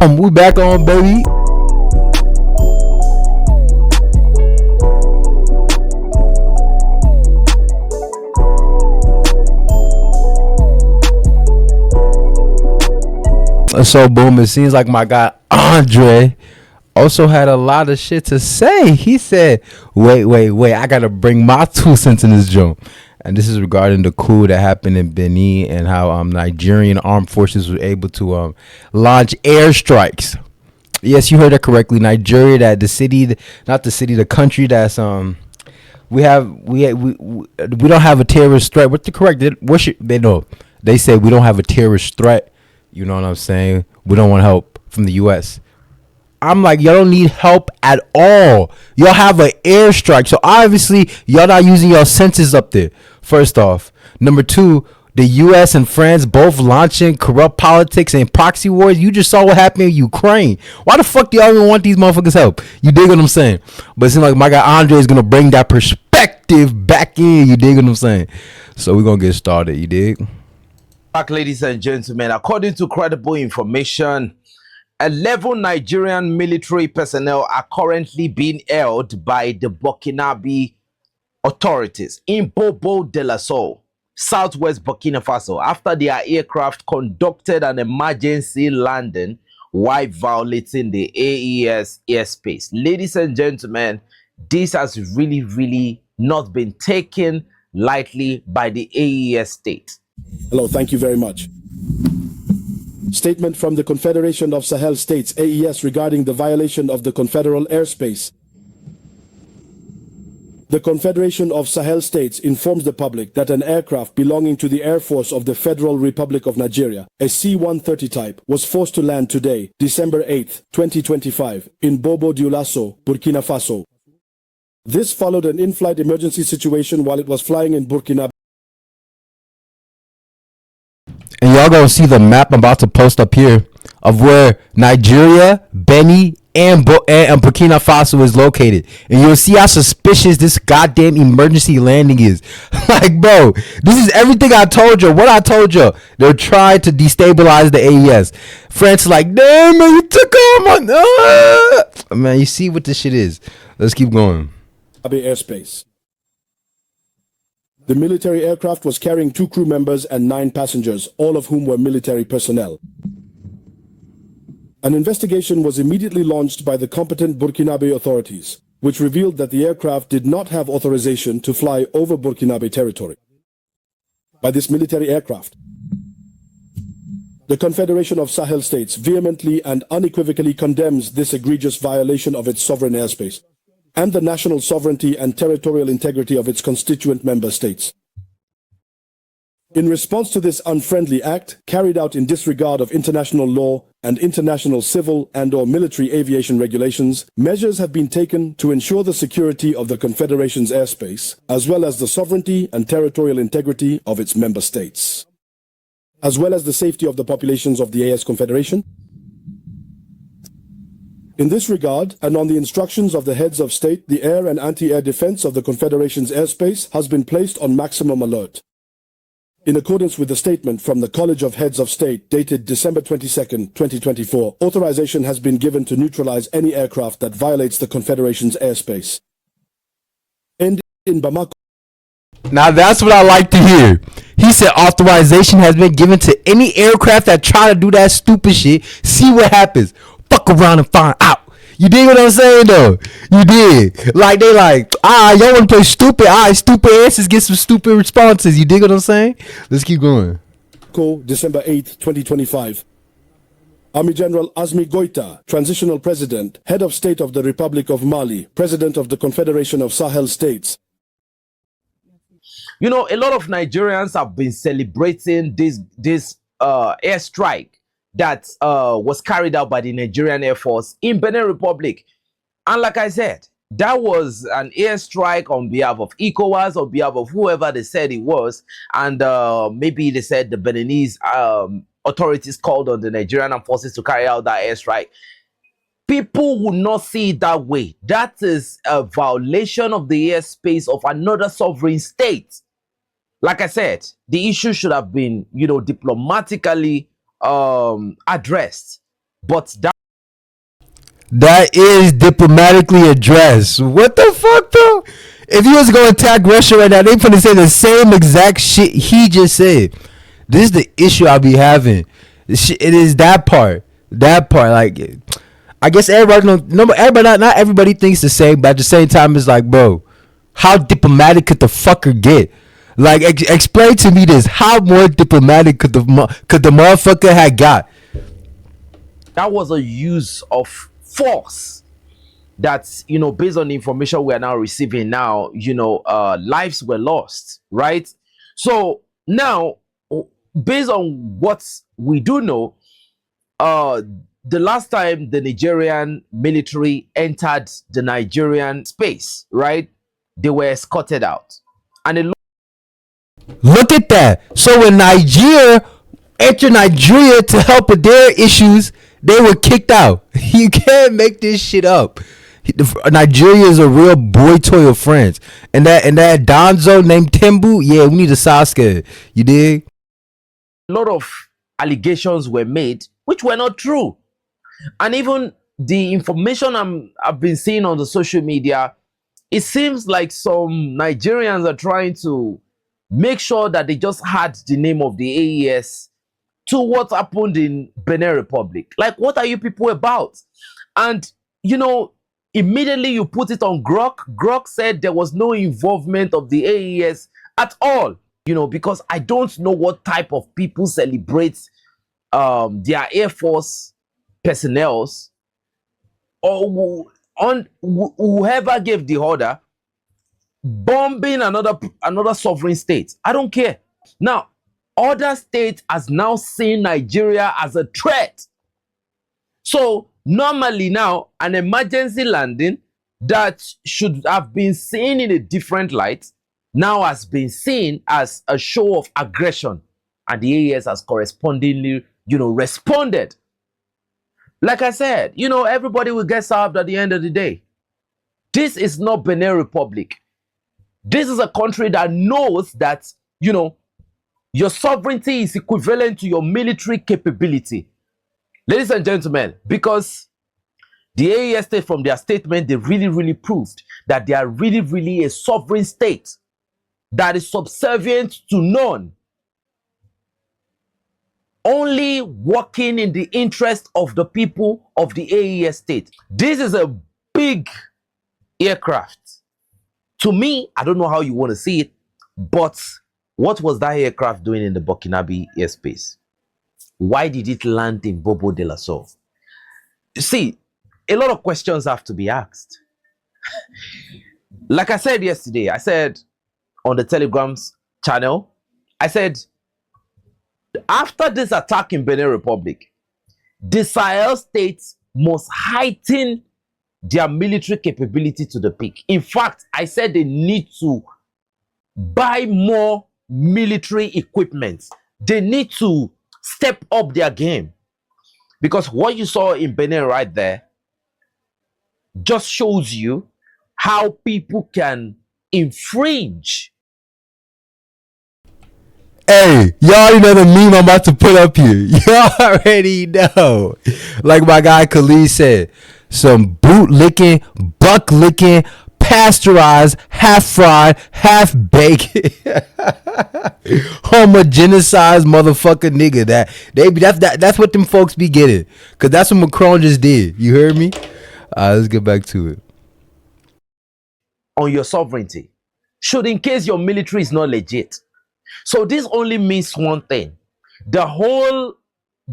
We back on, baby. So boom, it seems like my guy Andre also had a lot of shit to say. He said, wait, I gotta bring my 2 cents in this joint. And this is regarding the coup that happened in Benin and how Nigerian armed forces were able to launch airstrikes. Yes, you heard that correctly. Nigeria, that the city, not the city, the country that's we don't have a terrorist threat. What's the correct? What should they know? They say we don't have a terrorist threat. You know what I'm saying? We don't want help from the U.S. I'm like, y'all don't need help at all. Y'all have an airstrike. So obviously, y'all not using your senses up there. First off. Number two, the U.S. and France both launching corrupt politics and proxy wars. You just saw what happened in Ukraine. Why the fuck do y'all even want these motherfuckers help? You dig what I'm saying? But it seems like my guy Andre is going to bring that perspective back in. You dig what I'm saying? So we're going to get started. You dig? Back, ladies and gentlemen, according to credible information, 11 Nigerian military personnel are currently being held by the Burkinabe authorities in Bobo de la Soul, southwest Burkina Faso, after their aircraft conducted an emergency landing while violating the AES airspace. Ladies and gentlemen, this has really not been taken lightly by the AES state. Hello, thank you very much. Statement from the Confederation of Sahel States, AES, regarding the violation of the confederal airspace. The Confederation of Sahel States informs the public that an aircraft belonging to the Air Force of the Federal Republic of Nigeria, a C-130 type, was forced to land today, December 8, 2025, in Bobo Dioulasso, Burkina Faso. This followed an in-flight emergency situation while it was flying in Burkina. And y'all gonna see the map I'm about to post up here of where Nigeria, Benin, and Burkina Faso is located. And you'll see how suspicious this goddamn emergency landing is. Like, bro, this is everything I told you. What I told you. They're trying to destabilize the AES. France is like, damn, man, you took on my... Man, you see what this shit is. Let's keep going. Airspace. The military aircraft was carrying 2 crew members and 9 passengers, all of whom were military personnel. An investigation was immediately launched by the competent Burkinabe authorities, which revealed that the aircraft did not have authorization to fly over Burkinabe territory. By this military aircraft, the Confederation of Sahel States vehemently and unequivocally condemns this egregious violation of its sovereign airspace and the national sovereignty and territorial integrity of its constituent member states. In response to this unfriendly act, carried out in disregard of international law and international civil and/or military aviation regulations, measures have been taken to ensure the security of the Confederation's airspace, as well as the sovereignty and territorial integrity of its member states, as well as the safety of the populations of the AS Confederation. In this regard, and on the instructions of the heads of state, the air and anti-air defense of the Confederation's airspace has been placed on maximum alert. In accordance with the statement from the College of Heads of State dated December 22, 2024, authorization has been given to neutralize any aircraft that violates the Confederation's airspace. And in Bamako. Now that's what I like to hear. He said authorization has been given to any aircraft that try to do that stupid shit. See what happens. Fuck around and find out. You dig what I'm saying though? You did. Like they like, y'all wanna play stupid. Stupid answers get some stupid responses. You dig what I'm saying? Let's keep going. December 8, 2025. Army General Azmi Goita, Transitional President, Head of State of the Republic of Mali, President of the Confederation of Sahel States. You know, a lot of Nigerians have been celebrating this airstrike that was carried out by the Nigerian Air Force in Benin Republic. And like I said, that was an airstrike on behalf of ECOWAS, on behalf of whoever they said it was. And maybe they said the Beninese authorities called on the Nigerian Armed Forces to carry out that airstrike. People will not see it that way. That is a violation of the airspace of another sovereign state. Like I said, the issue should have been, diplomatically addressed. But That is diplomatically addressed. What the fuck, bro? If you was gonna attack Russia right now, they finna say the same exact shit he just said. This is the issue I'll be having. It is that part. That part, like, I guess everybody not everybody thinks the same, but at the same time, it's like, bro, how diplomatic could the fucker get? Like, explain to me this. How more diplomatic could the motherfucker had got? that was a use of force that, based on the information we are now receiving now, lives were lost, right? So now, based on what we do know, the last time the Nigerian military entered the Nigerian space, right, they were escorted out. And Look at that. So when Nigeria entered Nigeria to help with their issues, they were kicked out. You can't make this shit up. Nigeria is a real boy toy of France. And that Donzo named Timbu, yeah, we need a Sasuke. You dig? a lot of allegations were made which were not true. And even the information I've been seeing on the social media, it seems like some Nigerians are trying to make sure that they just had the name of the AES to what happened in Benin Republic. Like, what are you people about? And, immediately you put it on Grok. Grok said there was no involvement of the AES at all, because I don't know what type of people celebrate their Air Force personnel, or whoever gave the order bombing another sovereign state. I don't care. Now, other states has now seen Nigeria as a threat. So normally now, an emergency landing that should have been seen in a different light now has been seen as a show of aggression, and the AES has correspondingly, responded. Like I said, everybody will get served at the end of the day. This is not Benin Republic. This is a country that knows that, your sovereignty is equivalent to your military capability. Ladies and gentlemen, because the AES state, from their statement, they really, really proved that they are really, really a sovereign state that is subservient to none, only working in the interest of the people of the AES state. This is a big aircraft. To me, I don't know how you want to see it, but what was that aircraft doing in the Burkinabe airspace? Why did it land in Bobo de la Sow? You see, a lot of questions have to be asked. Like I said yesterday, I said on the Telegram's channel, I said, after this attack in Benin Republic, the Sahel states must heighten their military capability to the peak. In fact, I said they need to buy more military equipment. They need to step up their game, because what you saw in Benin right there just shows you how people can infringe. Hey, y'all already know the meme I'm about to put up here. Y'all already know. Like my guy Khalid said, some boot licking, buck licking, pasteurized, half fried, half baked, homogenized motherfucker nigga. That's what them folks be getting. Cause that's what Macron just did. You heard me? Let's get back to it. On your sovereignty, should in case your military is not legit. So this only means one thing. The whole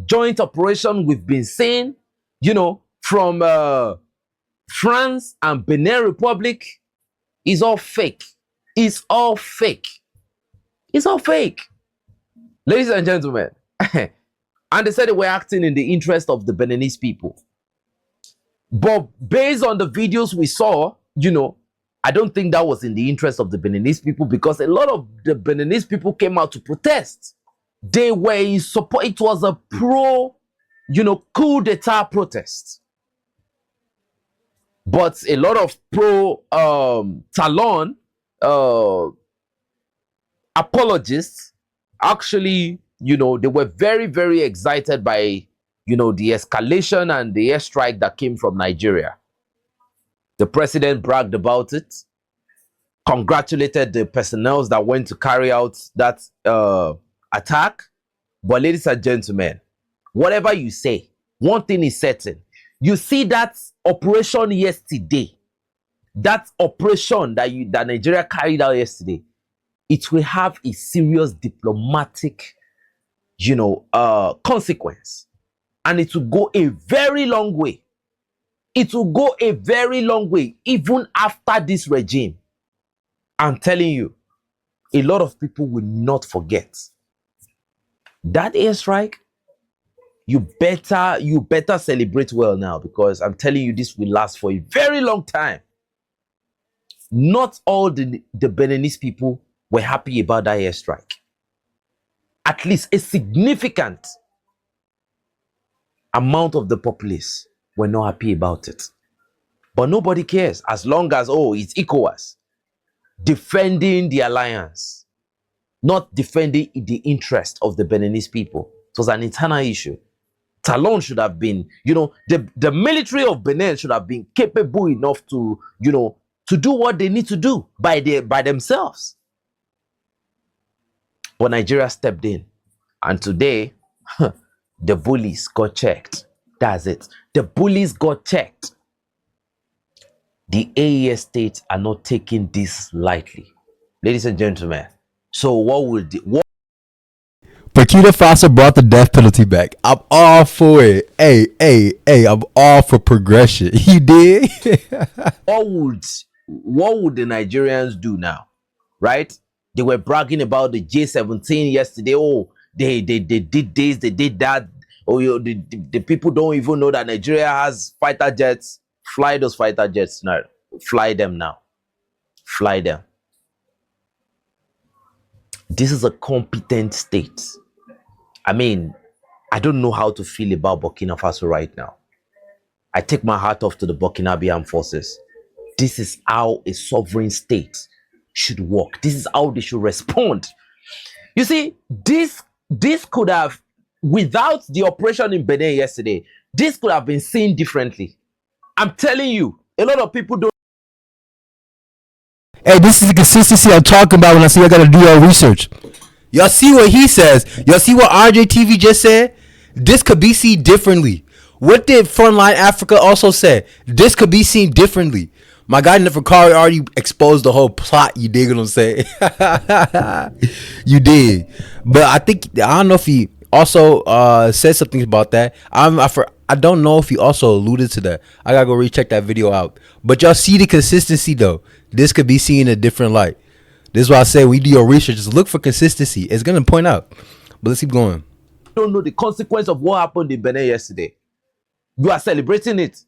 joint operation we've been seeing, from France and Benin Republic, is all fake. It's all fake. It's all fake. Ladies and gentlemen, and they said they were acting in the interest of the Beninese people. But based on the videos we saw, I don't think that was in the interest of the Beninese people, because a lot of the Beninese people came out to protest. They were in support. It was a coup d'etat protest. But a lot of Talon apologists, actually, they were very, very excited by the escalation and the airstrike that came from Nigeria. The president bragged about it, congratulated the personnel that went to carry out that attack. But ladies and gentlemen, whatever you say, one thing is certain. You see that operation yesterday, that operation that Nigeria carried out yesterday, it will have a serious diplomatic, consequence. And it will go a very long way. It will go a very long way, even after this regime. I'm telling you, a lot of people will not forget that airstrike. You better celebrate well now, because I'm telling you, this will last for a very long time. Not all the Beninese people were happy about that airstrike. At least a significant amount of the populace were not happy about it. But nobody cares, as long as, it's ECOWAS defending the alliance, not defending the interest of the Beninese people. It was an internal issue. Talon should have been, the military of Benin should have been capable enough to, to do what they need to do by themselves. But Nigeria stepped in. And today, the bullies got checked. That's it. The bullies got checked. The AES states are not taking this lightly. Ladies and gentlemen, so what Burkina Faso brought the death penalty back. I'm all for it. Hey, I'm all for progression. You did? what would the Nigerians do now? Right? They were bragging about the J-17 yesterday. They did this, they did that. The people don't even know that Nigeria has fighter jets. Fly those fighter jets now. Fly them now. Fly them. This is a competent state. I mean, I don't know how to feel about Burkina Faso right now. I take my hat off to the Burkinabe Armed Forces. This is how a sovereign state should work. This is how they should respond. You see, this could have, without the operation in Benin yesterday, this could have been seen differently. I'm telling you, a lot of people don't. Hey, this is the consistency I'm talking about when I say I gotta do your research. Y'all see what he says? Y'all see what Andretv just said? This could be seen differently. What did Frontline Africa also say? This could be seen differently. My guy Neferkari already exposed the whole plot. You dig what I'm saying? You did. But I don't know if he also said something about that. I don't know if he also alluded to that. I gotta go recheck that video out. But y'all see the consistency though. This could be seen in a different light. This is why I say when you do your research, just look for consistency. It's gonna point out. But let's keep going. Don't know the consequence of what happened in Benin yesterday. You are celebrating it.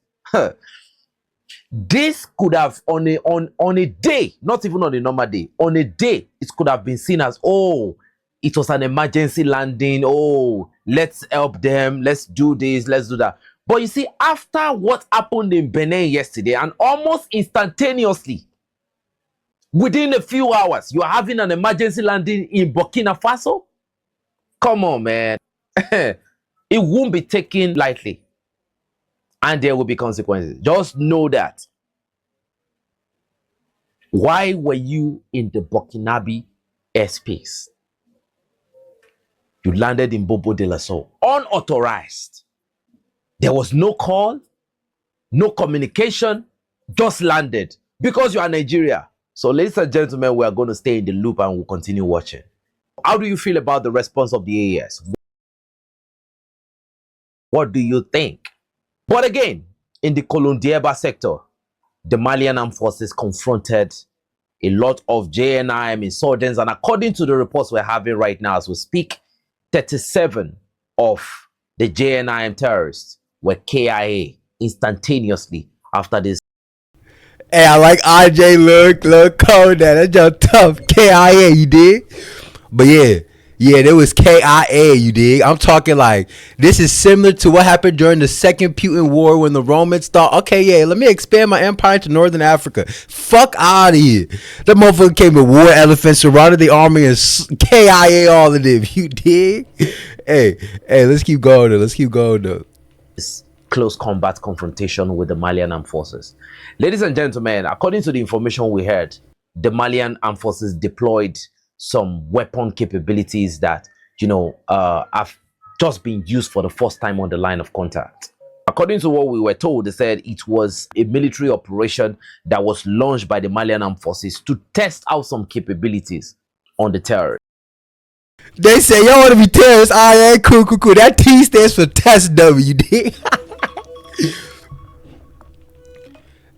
This could have on a day, not even on a normal day, on a day, it could have been seen as, it was an emergency landing. Let's help them. Let's do this. Let's do that. But you see, after what happened in Benin yesterday, and almost instantaneously, within a few hours, you're having an emergency landing in Burkina Faso? Come on, man. It won't be taken lightly. And there will be consequences. Just know that. Why were you in the Burkinabe airspace? You landed in Bobo de la Soul, unauthorized. There was no call, no communication, just landed because you are Nigeria. So, ladies and gentlemen, we are going to stay in the loop and we'll continue watching. How do you feel about the response of the AES? What do you think? But again, in the Kolondieba sector, the Malian armed forces confronted a lot of JNIM insurgents, and according to the reports we're having right now as we speak, 37 of the JNIM terrorists were KIA instantaneously after this. Hey, I like RJ. Look, cold. That's just tough. KIA, you dig? But yeah, there was KIA, you dig? I'm talking like this is similar to what happened during the Second Putin War when the Romans thought, okay, yeah, let me expand my empire to Northern Africa. Fuck out of here. The motherfucker came with war elephants, surrounded the army, and KIA all of them. You dig? hey, let's keep going though. Let's keep going though. This close combat confrontation with the Malian armed forces. Ladies and gentlemen, according to the information we heard, the Malian armed forces deployed some weapon capabilities that, have just been used for the first time on the line of contact. According to what we were told, they said it was a military operation that was launched by the Malian armed forces to test out some capabilities on the terrorists. They say y'all want to be terrorists. All right, cool. That T stands for test W. Dig?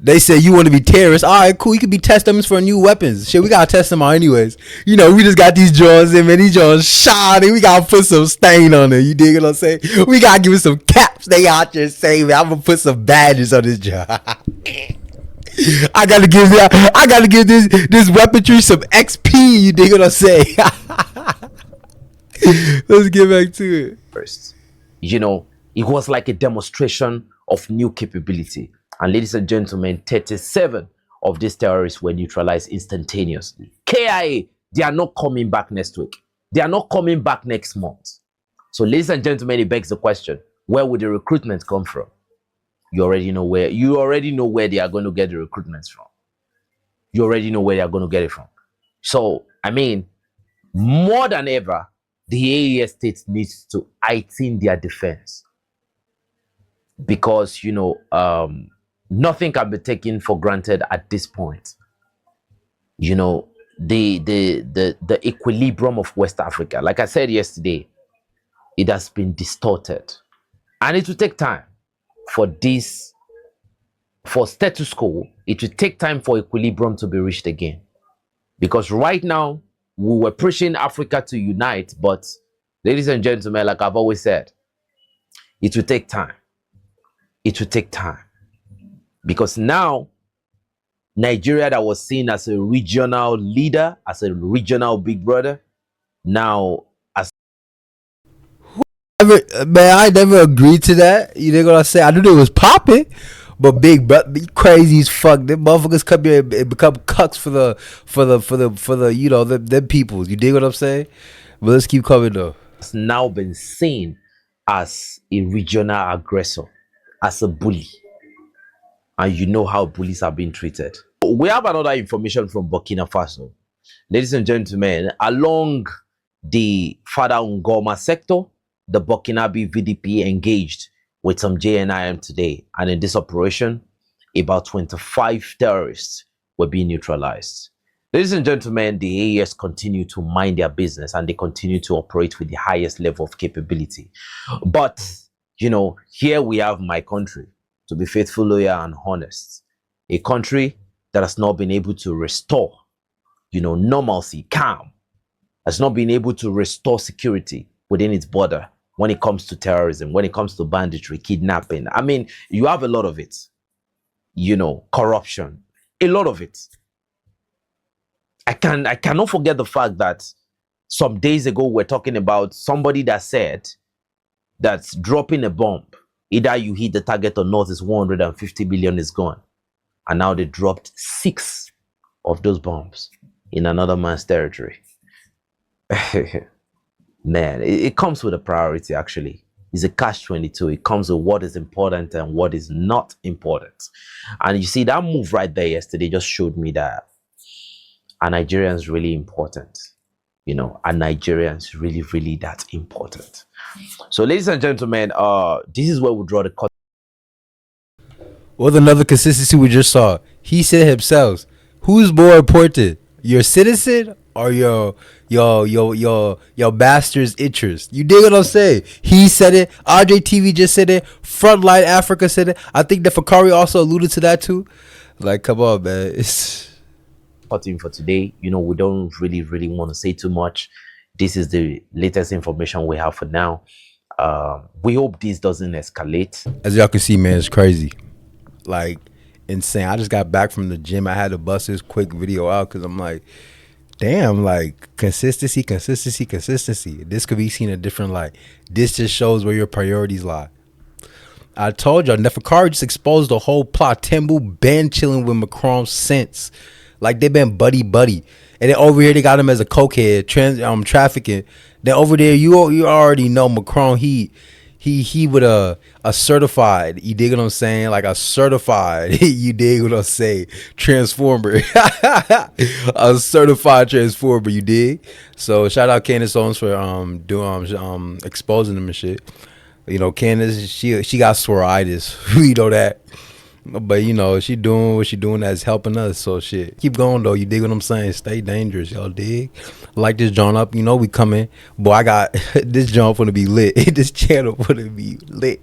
They say you want to be terrorists. All right, cool. You could be test dummies for new weapons. Shit, we gotta test them out anyways. We just got these jaws in, man. These jaws shot. We gotta put some stain on it. You dig what I'm saying? We gotta give it some caps. They out there saying, man, I'm gonna put some badges on this jaw. I gotta give this weaponry some XP. You dig what I'm saying? Let's get back to it. First, it was like a demonstration of new capability. And ladies and gentlemen, 37 of these terrorists were neutralized instantaneously. KIA, they are not coming back next week. They are not coming back next month. So ladies and gentlemen, it begs the question, where would the recruitment come from? You already know where they are going to get the recruitments from. You already know where they are going to get it from. So, more than ever, the AES state needs to heighten their defense. Because, nothing can be taken for granted at this point. The equilibrium of West Africa, like I said yesterday, it has been distorted. And it will take time for status quo. It will take time for equilibrium to be reached again. Because right now, we were pushing Africa to unite, but ladies and gentlemen, like I've always said, it will take time. It will take time. Because now, Nigeria that was seen as a regional leader, as a regional big brother, now as... Man, I never agreed to that. You know what I say? I knew it was popping, but big brother, crazy as fuck. Them motherfuckers come here and become cucks for the them peoples. You dig what I'm saying? But let's keep coming though. It's now been seen as a regional aggressor, as a bully. And you know how bullies are being treated. We have another information from Burkina Faso. Ladies and gentlemen, along the Fada Ngoma sector, the Burkinabe VDP engaged with some JNIM today. And in this operation, about 25 terrorists were being neutralized. Ladies and gentlemen, the AES continue to mind their business and they continue to operate with the highest level of capability. But, here we have my country, to be faithful, loyal, and honest. A country that has not been able to restore, normalcy, calm. Has not been able to restore security within its border when it comes to terrorism, when it comes to banditry, kidnapping. You have a lot of it. Corruption. A lot of it. I cannot forget the fact that some days ago we're talking about somebody that said that dropping a bomb, either you hit the target or not, is 150 billion is gone. And now they dropped 6 of those bombs in another man's territory. Man, it comes with a priority, actually. It's a catch-22. It comes with what is important and what is not important. And you see, that move right there yesterday just showed me that a Nigerian is really important. A Nigerian is really, really that important. So, ladies and gentlemen, this is where we draw the cut. With another consistency we just saw, he said himself, who's more important, your citizen or your bastard's interest? You dig what I'm saying? He said it. Andretv just said it. Frontline Africa said it. I think that Fakari also alluded to that too. Like, come on, man. It's cutting for today. We don't really want to say too much. This is the latest information we have for now. We hope this doesn't escalate. As y'all can see, man, it's crazy. Like, insane. I just got back from the gym. I had to bust this quick video out because I'm like, damn, like, consistency. This could be seen a different light. This just shows where your priorities lie. I told y'all, Neferkari just exposed the whole plot. Tembu been chilling with Macron since. Like they been buddy buddy. And then over here they got him as a cokehead, trafficking. Then over there you already know Macron, he with a certified, you dig what I'm saying? Like a certified, you dig what I'm saying? Transformer. A certified transformer, you dig? So shout out Candace Owens for doing exposing them and shit. You know, Candace, she got psoriasis. We know that. But you know, she doing what she doing that's helping us. So shit. Keep going though, you dig what I'm saying? Stay dangerous, y'all dig? Like this joint up, you know we coming. Boy, I got this joint gonna be lit. This channel gonna be lit.